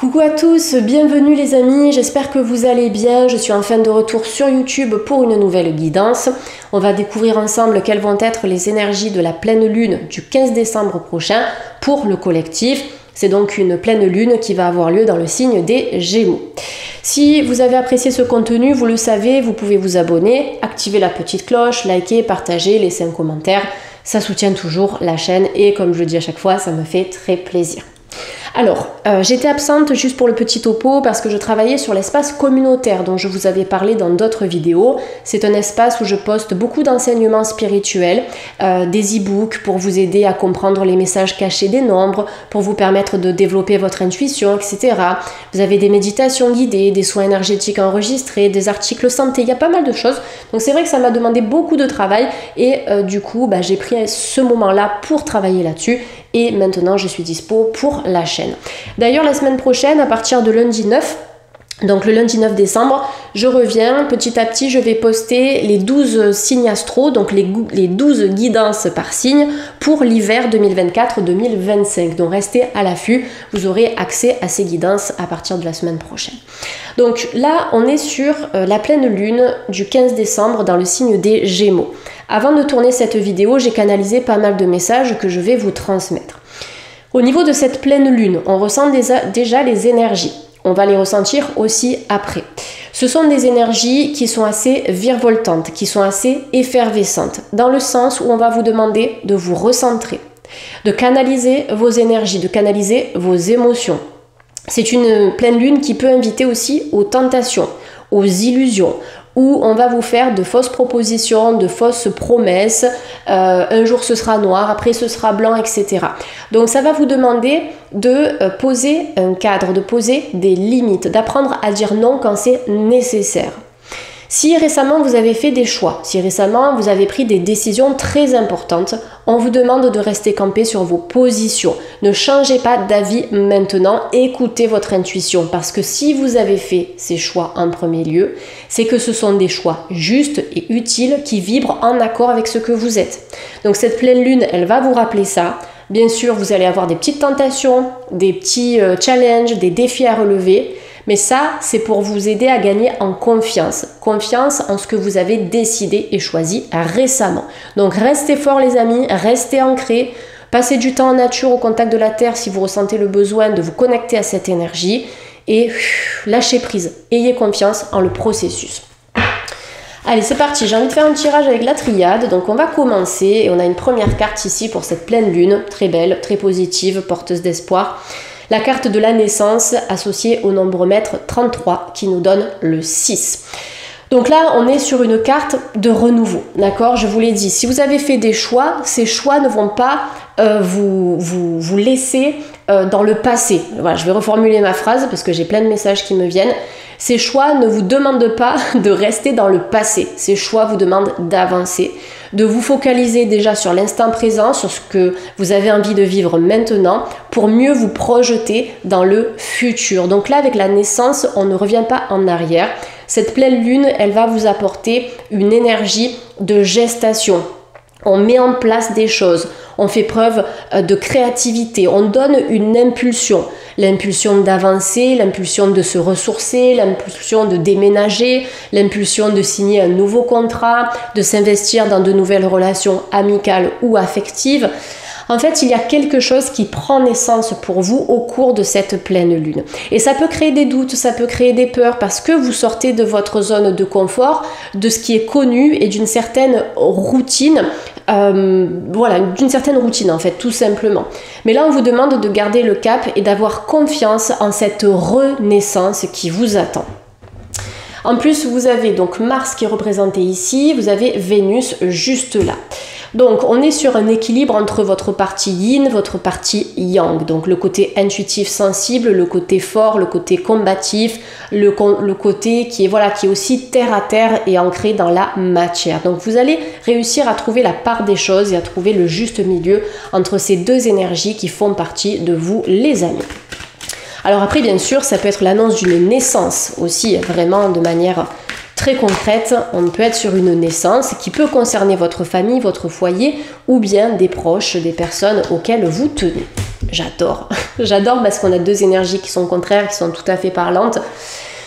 Coucou à tous, bienvenue les amis, j'espère que vous allez bien. Je suis enfin de retour sur YouTube pour une nouvelle guidance. On va découvrir ensemble quelles vont être les énergies de la pleine lune du 15 décembre prochain pour le collectif. C'est donc une pleine lune qui va avoir lieu dans le signe des Gémeaux. Si vous avez apprécié ce contenu, vous le savez, vous pouvez vous abonner, activer la petite cloche, liker, partager, laisser un commentaire. Ça soutient toujours la chaîne et comme je le dis à chaque fois, ça me fait très plaisir. Alors, j'étais absente juste pour le petit topo parce que je travaillais sur l'espace communautaire dont je vous avais parlé dans d'autres vidéos. C'est un espace où je poste beaucoup d'enseignements spirituels, des e-books pour vous aider à comprendre les messages cachés des nombres, pour vous permettre de développer votre intuition, etc. Vous avez des méditations guidées, des soins énergétiques enregistrés, des articles santé, il y a pas mal de choses. Donc c'est vrai que ça m'a demandé beaucoup de travail et du coup, j'ai pris ce moment-là pour travailler là-dessus. Et maintenant, je suis dispo pour la chaîne. D'ailleurs, la semaine prochaine, à partir de lundi 9, donc le lundi 9 décembre, je reviens. Petit à petit, je vais poster les 12 signes astro, donc les 12 guidances par signe pour l'hiver 2024-2025. Donc restez à l'affût, vous aurez accès à ces guidances à partir de la semaine prochaine. Donc là, on est sur la pleine lune du 15 décembre dans le signe des Gémeaux. Avant de tourner cette vidéo, j'ai canalisé pas mal de messages que je vais vous transmettre. Au niveau de cette pleine lune, on ressent déjà les énergies. On va les ressentir aussi après. Ce sont des énergies qui sont assez virevoltantes, qui sont assez effervescentes, dans le sens où on va vous demander de vous recentrer, de canaliser vos énergies, de canaliser vos émotions. C'est une pleine lune qui peut inviter aussi aux tentations, aux illusions, où on va vous faire de fausses propositions, de fausses promesses, un jour ce sera noir, après ce sera blanc, etc. Donc ça va vous demander de poser un cadre, de poser des limites, d'apprendre à dire non quand c'est nécessaire. Si récemment vous avez fait des choix, si récemment vous avez pris des décisions très importantes, on vous demande de rester campé sur vos positions. Ne changez pas d'avis maintenant, écoutez votre intuition parce que si vous avez fait ces choix en premier lieu, c'est que ce sont des choix justes et utiles qui vibrent en accord avec ce que vous êtes. Donc cette pleine lune, elle va vous rappeler ça. Bien sûr, vous allez avoir des petites tentations, des petits challenges, des défis à relever. Mais ça, c'est pour vous aider à gagner en confiance. Confiance en ce que vous avez décidé et choisi récemment. Donc restez forts les amis, restez ancrés. Passez du temps en nature au contact de la terre si vous ressentez le besoin de vous connecter à cette énergie. Et lâchez prise. Ayez confiance en le processus. Allez, c'est parti. J'ai envie de faire un tirage avec la triade. Donc on va commencer. Et on a une première carte ici pour cette pleine lune. Très belle, très positive, porteuse d'espoir. La carte de la naissance associée au nombre maître 33 qui nous donne le 6. Donc là, on est sur une carte de renouveau, d'accord? Je vous l'ai dit, si vous avez fait des choix, ces choix ne vont pas vous laisser dans le passé. Voilà, je vais reformuler ma phrase parce que j'ai plein de messages qui me viennent. Ces choix ne vous demandent pas de rester dans le passé. Ces choix vous demandent d'avancer, de vous focaliser déjà sur l'instant présent, sur ce que vous avez envie de vivre maintenant pour mieux vous projeter dans le futur. Donc là, avec la naissance, on ne revient pas en arrière. Cette pleine lune, elle va vous apporter une énergie de gestation. On met en place des choses, on fait preuve de créativité, on donne une impulsion. L'impulsion d'avancer, l'impulsion de se ressourcer, l'impulsion de déménager, l'impulsion de signer un nouveau contrat, de s'investir dans de nouvelles relations amicales ou affectives. En fait, il y a quelque chose qui prend naissance pour vous au cours de cette pleine lune. Et ça peut créer des doutes, ça peut créer des peurs parce que vous sortez de votre zone de confort, de ce qui est connu et d'une certaine routine. Voilà, d'une certaine routine en fait, tout simplement. Mais là, on vous demande de garder le cap et d'avoir confiance en cette renaissance qui vous attend. En plus, vous avez donc Mars qui est représenté ici, vous avez Vénus juste là. Donc, on est sur un équilibre entre votre partie yin, votre partie yang. Donc, le côté intuitif, sensible, le côté fort, le côté combatif, le côté qui est aussi terre à terre et ancré dans la matière. Donc, vous allez réussir à trouver la part des choses et à trouver le juste milieu entre ces deux énergies qui font partie de vous, les amis. Alors après, bien sûr, ça peut être l'annonce d'une naissance aussi, vraiment de manière très concrète. On peut être sur une naissance qui peut concerner votre famille, votre foyer ou bien des proches, des personnes auxquelles vous tenez. j'adore. J'adore parce qu'on a deux énergies qui sont contraires, qui sont tout à fait parlantes.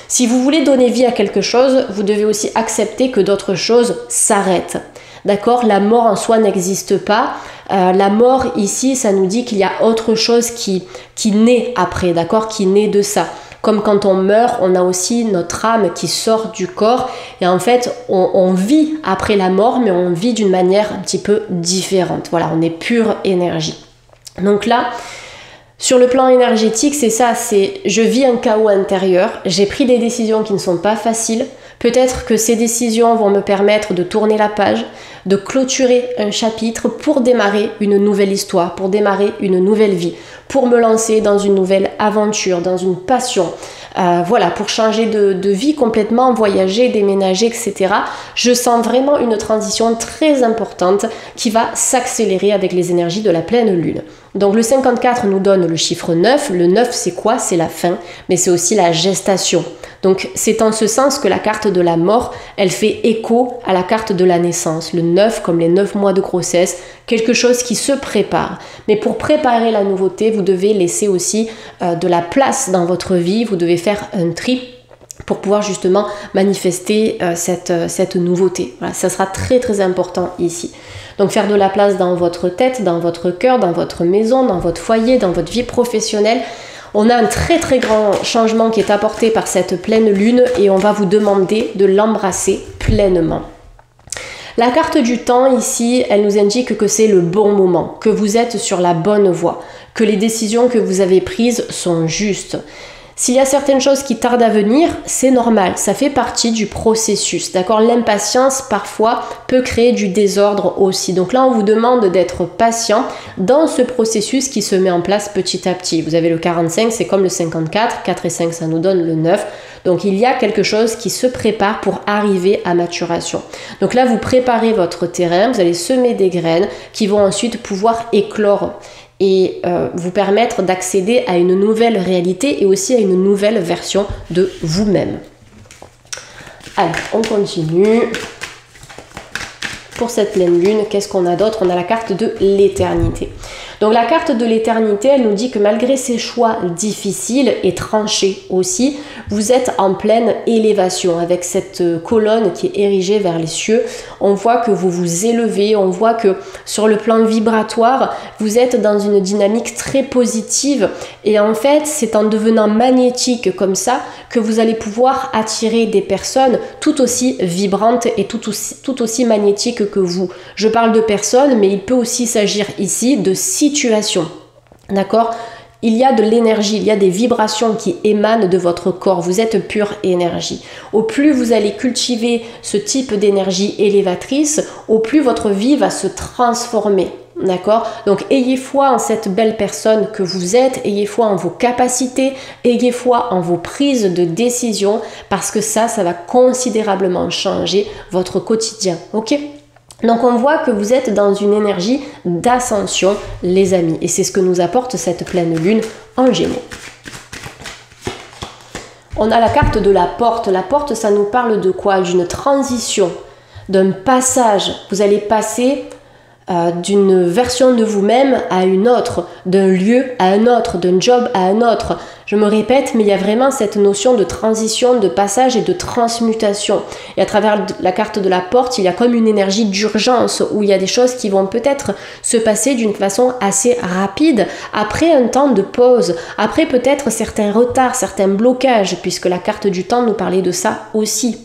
Si vous voulez donner vie à quelque chose, vous devez aussi accepter que d'autres choses s'arrêtent. D'accord? La mort en soi n'existe pas. La mort ici, ça nous dit qu'il y a autre chose qui naît après, d'accord? Qui naît de ça. Comme quand on meurt, on a aussi notre âme qui sort du corps. Et en fait, on vit après la mort, mais on vit d'une manière un petit peu différente. Voilà, on est pure énergie. Donc là, sur le plan énergétique, c'est ça, c'est je vis un chaos intérieur, j'ai pris des décisions qui ne sont pas faciles, peut-être que ces décisions vont me permettre de tourner la page, de clôturer un chapitre pour démarrer une nouvelle histoire, pour démarrer une nouvelle vie, pour me lancer dans une nouvelle aventure, dans une passion, voilà, pour changer de vie complètement, voyager, déménager, etc. Je sens vraiment une transition très importante qui va s'accélérer avec les énergies de la pleine lune. Donc le 54 nous donne le chiffre 9. Le 9, c'est quoi? C'est la fin, mais c'est aussi la gestation. Donc c'est en ce sens que la carte de la mort, elle fait écho à la carte de la naissance. Le 9, comme les 9 mois de grossesse, quelque chose qui se prépare. Mais pour préparer la nouveauté, vous devez laisser aussi de la place dans votre vie, vous devez faire un tri pour pouvoir justement manifester cette nouveauté. Voilà, ça sera très très important ici. Donc faire de la place dans votre tête, dans votre cœur, dans votre maison, dans votre foyer, dans votre vie professionnelle. On a un très très grand changement qui est apporté par cette pleine lune et on va vous demander de l'embrasser pleinement. La carte du temps ici, elle nous indique que c'est le bon moment, que vous êtes sur la bonne voie, que les décisions que vous avez prises sont justes. S'il y a certaines choses qui tardent à venir, c'est normal, ça fait partie du processus, d'accord? L'impatience, parfois, peut créer du désordre aussi. Donc là, on vous demande d'être patient dans ce processus qui se met en place petit à petit. Vous avez le 45, c'est comme le 54, 4 et 5, ça nous donne le 9. Donc il y a quelque chose qui se prépare pour arriver à maturation. Donc là, vous préparez votre terrain, vous allez semer des graines qui vont ensuite pouvoir éclore et vous permettre d'accéder à une nouvelle réalité et aussi à une nouvelle version de vous-même. Allez, on continue. Pour cette pleine lune, qu'est-ce qu'on a d'autre? On a la carte de l'éternité. Donc la carte de l'éternité, elle nous dit que malgré ces choix difficiles et tranchés aussi, vous êtes en pleine élévation avec cette colonne qui est érigée vers les cieux. On voit que vous vous élevez, on voit que sur le plan vibratoire, vous êtes dans une dynamique très positive et en fait, c'est en devenant magnétique comme ça que vous allez pouvoir attirer des personnes tout aussi vibrantes et tout aussi magnétiques que vous. Je parle de personnes, mais il peut aussi s'agir ici de situation. D'accord? Il y a de l'énergie, il y a des vibrations qui émanent de votre corps. Vous êtes pure énergie. Au plus vous allez cultiver ce type d'énergie élévatrice, au plus votre vie va se transformer. D'accord? Donc ayez foi en cette belle personne que vous êtes, ayez foi en vos capacités, ayez foi en vos prises de décision parce que ça va considérablement changer votre quotidien. Ok? Donc on voit que vous êtes dans une énergie d'ascension, les amis. Et c'est ce que nous apporte cette pleine lune en Gémeaux. On a la carte de la porte. La porte, ça nous parle de quoi? D'une transition, d'un passage. Vous allez passer d'une version de vous-même à une autre, d'un lieu à un autre, d'un job à un autre. Je me répète, mais il y a vraiment cette notion de transition, de passage et de transmutation. Et à travers la carte de la porte, il y a comme une énergie d'urgence où il y a des choses qui vont peut-être se passer d'une façon assez rapide après un temps de pause, après peut-être certains retards, certains blocages, puisque la carte du temps nous parlait de ça aussi.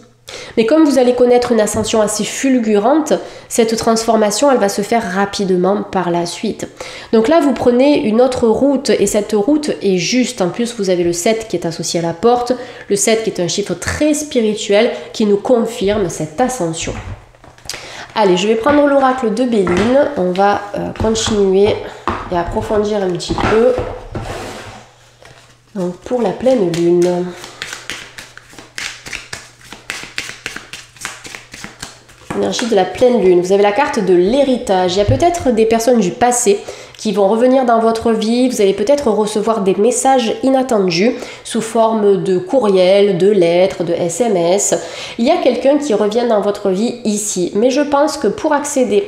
Mais comme vous allez connaître une ascension assez fulgurante, cette transformation, elle va se faire rapidement par la suite. Donc là, vous prenez une autre route et cette route est juste. En plus, vous avez le 7 qui est associé à la porte, le 7 qui est un chiffre très spirituel qui nous confirme cette ascension. Allez, je vais prendre l'oracle de Béline. On va continuer et approfondir un petit peu. Donc pour la pleine lune. Énergie de la pleine lune. Vous avez la carte de l'héritage. Il y a peut-être des personnes du passé qui vont revenir dans votre vie. Vous allez peut-être recevoir des messages inattendus sous forme de courriel, de lettres, de SMS. Il y a quelqu'un qui revient dans votre vie ici. Mais je pense que pour accéder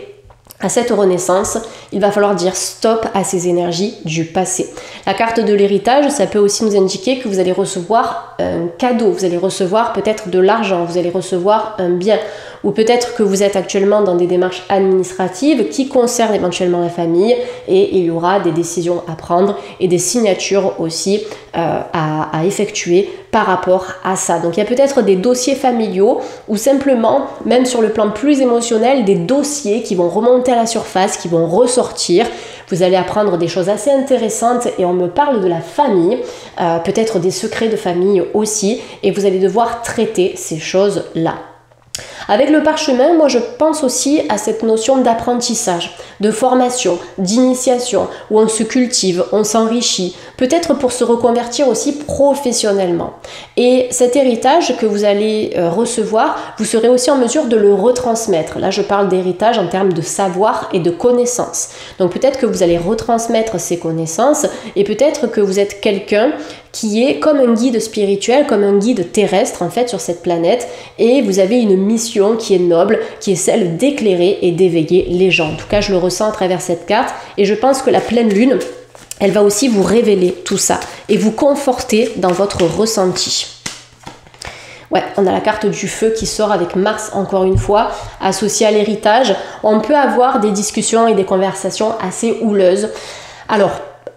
à cette renaissance, il va falloir dire stop à ces énergies du passé. La carte de l'héritage, ça peut aussi nous indiquer que vous allez recevoir un cadeau, vous allez recevoir peut-être de l'argent, vous allez recevoir un bien, ou peut-être que vous êtes actuellement dans des démarches administratives qui concernent éventuellement la famille et il y aura des décisions à prendre et des signatures aussi à effectuer par rapport à ça. Donc il y a peut-être des dossiers familiaux ou simplement, même sur le plan plus émotionnel, des dossiers qui vont remonter à la surface, qui vont ressortir. Vous allez apprendre des choses assez intéressantes et on me parle de la famille, peut-être des secrets de famille aussi, et vous allez devoir traiter ces choses-là. Avec le parchemin, moi je pense aussi à cette notion d'apprentissage, de formation, d'initiation, où on se cultive, on s'enrichit, peut-être pour se reconvertir aussi professionnellement. Et cet héritage que vous allez recevoir, vous serez aussi en mesure de le retransmettre. Là je parle d'héritage en termes de savoir et de connaissances. Donc peut-être que vous allez retransmettre ces connaissances et peut-être que vous êtes quelqu'un qui est comme un guide spirituel, comme un guide terrestre en fait sur cette planète et vous avez une mission qui est noble, qui est celle d'éclairer et d'éveiller les gens. En tout cas, je le ressens à travers cette carte et je pense que la pleine lune, elle va aussi vous révéler tout ça et vous conforter dans votre ressenti. Ouais, on a la carte du feu qui sort avec Mars encore une fois, associée à l'héritage. On peut avoir des discussions et des conversations assez houleuses. Alors,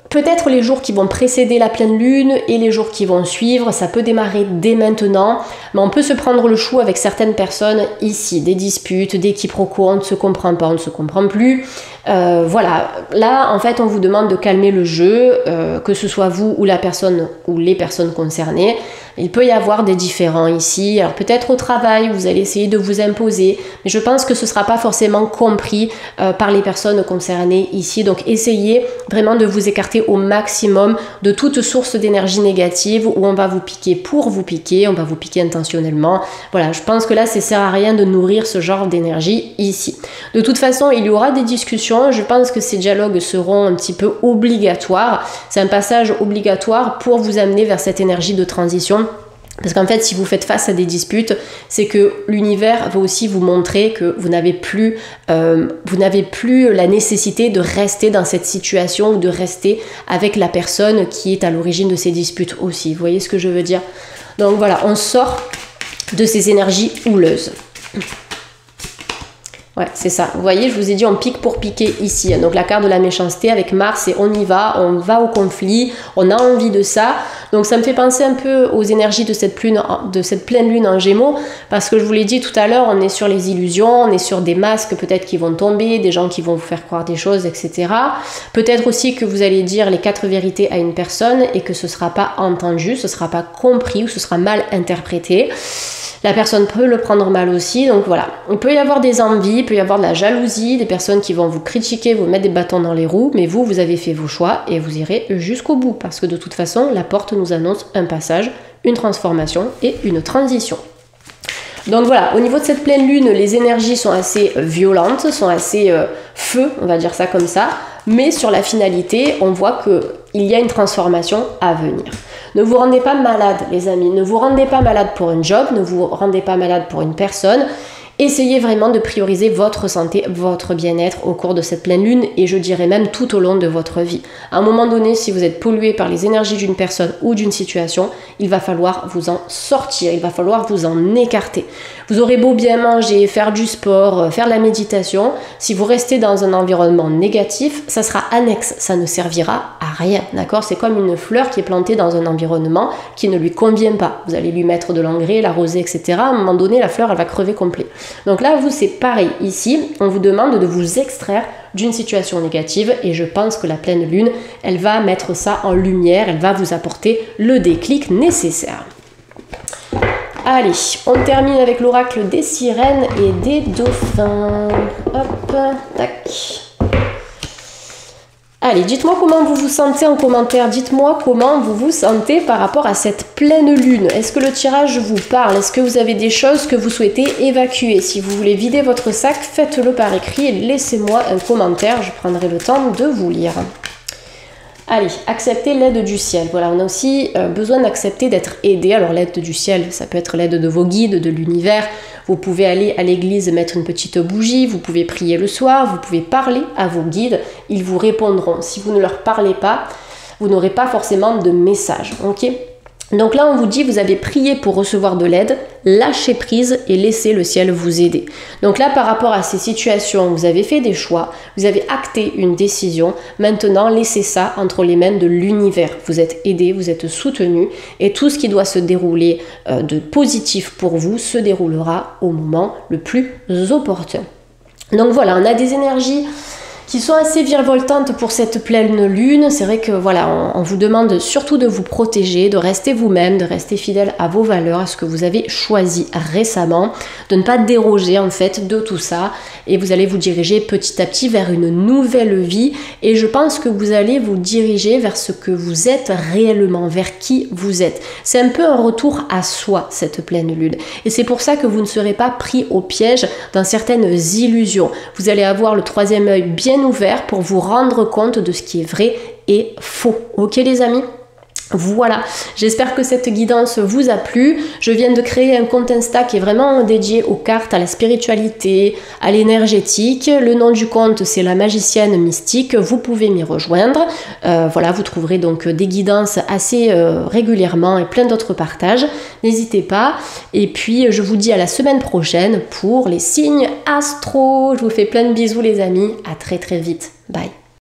peut-être les jours qui vont précéder la pleine lune et les jours qui vont suivre, ça peut démarrer dès maintenant, mais on peut se prendre le chou avec certaines personnes ici, des disputes, des quiproquos, on ne se comprend pas, on ne se comprend plus. Voilà, là en fait on vous demande de calmer le jeu, que ce soit vous ou la personne ou les personnes concernées. Il peut y avoir des différends ici, alors peut-être au travail vous allez essayer de vous imposer, mais je pense que ce ne sera pas forcément compris par les personnes concernées ici, donc essayez vraiment de vous écarter au maximum de toute source d'énergie négative où on va vous piquer pour vous piquer, on va vous piquer intentionnellement. Voilà, je pense que là ça sert à rien de nourrir ce genre d'énergie ici. De toute façon il y aura des discussions, je pense que ces dialogues seront un petit peu obligatoires, c'est un passage obligatoire pour vous amener vers cette énergie de transition. Parce qu'en fait, si vous faites face à des disputes, c'est que l'univers va aussi vous montrer que vous n'avez plus la nécessité de rester dans cette situation ou de rester avec la personne qui est à l'origine de ces disputes aussi. Vous voyez ce que je veux dire? Donc voilà, on sort de ces énergies houleuses. Ouais, c'est ça. Vous voyez, je vous ai dit, on pique pour piquer ici. Donc la carte de la méchanceté avec Mars et on y va, on va au conflit, on a envie de ça. Donc ça me fait penser un peu aux énergies de cette pleine lune en Gémeaux, parce que je vous l'ai dit tout à l'heure, on est sur les illusions, on est sur des masques peut-être qui vont tomber, des gens qui vont vous faire croire des choses, etc. Peut-être aussi que vous allez dire les 4 vérités à une personne et que ce ne sera pas entendu, ce ne sera pas compris ou ce sera mal interprété. La personne peut le prendre mal aussi, donc voilà. Il peut y avoir des envies, il peut y avoir de la jalousie, des personnes qui vont vous critiquer, vous mettre des bâtons dans les roues, mais vous avez fait vos choix et vous irez jusqu'au bout, parce que de toute façon, la porte nous annonce un passage, une transformation et une transition. Donc voilà, au niveau de cette pleine lune, les énergies sont assez violentes, sont assez feu, on va dire ça comme ça, mais sur la finalité, on voit qu'il y a une transformation à venir. Ne vous rendez pas malade, les amis, ne vous rendez pas malade pour un job, ne vous rendez pas malade pour une personne. Essayez vraiment de prioriser votre santé, votre bien-être au cours de cette pleine lune et je dirais même tout au long de votre vie. À un moment donné, si vous êtes pollué par les énergies d'une personne ou d'une situation, il va falloir vous en sortir, il va falloir vous en écarter. Vous aurez beau bien manger, faire du sport, faire de la méditation, si vous restez dans un environnement négatif, ça sera annexe, ça ne servira à rien, d'accord? C'est comme une fleur qui est plantée dans un environnement qui ne lui convient pas. Vous allez lui mettre de l'engrais, l'arroser, etc. À un moment donné, la fleur, elle va crever complet. Donc là, vous, c'est pareil. Ici, on vous demande de vous extraire d'une situation négative et je pense que la pleine lune, elle va mettre ça en lumière, elle va vous apporter le déclic nécessaire. Allez, on termine avec l'oracle des sirènes et des dauphins. Hop, tac. Allez, dites-moi comment vous vous sentez en commentaire, dites-moi comment vous vous sentez par rapport à cette pleine lune. Est-ce que le tirage vous parle? Est-ce que vous avez des choses que vous souhaitez évacuer? Si vous voulez vider votre sac, faites-le par écrit et laissez-moi un commentaire, je prendrai le temps de vous lire. Allez, accepter l'aide du ciel. Voilà, on a aussi besoin d'accepter d'être aidé. Alors l'aide du ciel, ça peut être l'aide de vos guides, de l'univers. Vous pouvez aller à l'église mettre une petite bougie, vous pouvez prier le soir, vous pouvez parler à vos guides, ils vous répondront. Si vous ne leur parlez pas, vous n'aurez pas forcément de message, ok ? Donc là, on vous dit, vous avez prié pour recevoir de l'aide, lâchez prise et laissez le ciel vous aider. Donc là, par rapport à ces situations, vous avez fait des choix, vous avez acté une décision. Maintenant, laissez ça entre les mains de l'univers. Vous êtes aidé, vous êtes soutenu et tout ce qui doit se dérouler de positif pour vous se déroulera au moment le plus opportun. Donc voilà, on a des énergies qui sont assez virevoltantes pour cette pleine lune. C'est vrai que voilà, on vous demande surtout de vous protéger, de rester vous-même, de rester fidèle à vos valeurs, à ce que vous avez choisi récemment, de ne pas déroger en fait de tout ça, et vous allez vous diriger petit à petit vers une nouvelle vie, et je pense que vous allez vous diriger vers ce que vous êtes réellement, vers qui vous êtes. C'est un peu un retour à soi, cette pleine lune, et c'est pour ça que vous ne serez pas pris au piège dans certaines illusions. Vous allez avoir le troisième œil bien ouvert pour vous rendre compte de ce qui est vrai et faux. Ok les amis ? Voilà, j'espère que cette guidance vous a plu. Je viens de créer un compte Insta qui est vraiment dédié aux cartes, à la spiritualité, à l'énergétique. Le nom du compte, c'est la magicienne mystique. Vous pouvez m'y rejoindre. Voilà, vous trouverez donc des guidances assez régulièrement et plein d'autres partages. N'hésitez pas. Et puis, je vous dis à la semaine prochaine pour les signes astro. Je vous fais plein de bisous les amis. À très très vite. Bye.